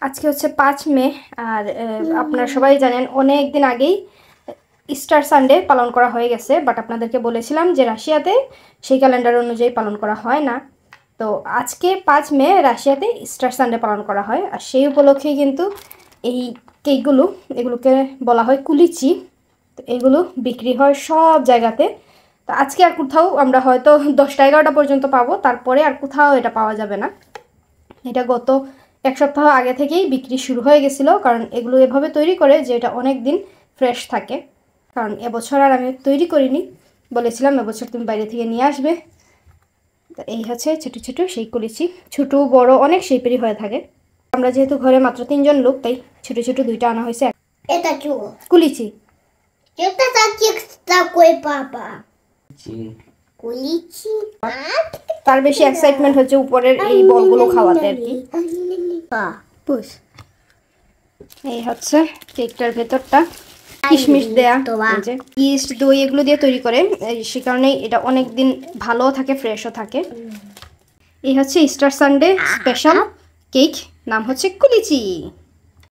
আজকে হচ্ছে 5 মে আর আপনারা সবাই জানেন অনেক দিন আগেই ইস্টার সানডে পালন করা হয়ে গেছে, বাট আপনাদেরকে বলেছিলাম যে রাশিয়াতে সেই ক্যালেন্ডার অনুযায়ী পালন করা হয় না। তো আজকে 5 মে রাশিয়াতে ইস্টার সানডে পালন করা হয়, আর সেই উপলক্ষেই কিন্তু এই কেকগুলো, এগুলোকে বলা হয় কুলিচি। তো এগুলো বিক্রি হয় সব জায়গাতে। তো আজকে আর কোথাও আমরা হয়তো 10টা 11টা পর্যন্ত পাবো, তারপরে আর কোথাও এটা পাওয়া যাবে না। এটা গত 1 সপ্তাহ আগে থেকেই বিক্রি শুরু হয়ে গেছিলো, কারণ এগুলো এভাবে তৈরি করে যে এটা অনেক দিন ফ্রেশ থাকে। কারণ এবছর আর আমি তৈরি করিনি, বলেছিলাম এবছর তুমি বাইরে থেকে নিয়ে আসবে। তো এই হচ্ছে ছোটো ছোটো সেই কুলিচি, ছোটো বড় অনেক শেপেরই হয়ে থাকে। আমরা যেহেতু ঘরে মাত্র 3 জন লোক, তাই ছোটো ছোটো 2টা আনা হয়েছে। Это что? কুলিচি। Это такой папа. Куличи. তার বেশি এক্সাইটমেন্ট হচ্ছে উপরের এই বলগুলো খাওয়াতে আর কি। এই হচ্ছে কেকটার ভেতরটা কিশমিশ দেয়া, ইস্ট দই এগুলো দিয়ে তৈরি করে, সে কারণেই এটা অনেক দিন ভালো থাকে, ফ্রেশও থাকে। এই হচ্ছে ইস্টার সানডে স্পেশাল কেক, নাম হচ্ছে কুলিচি।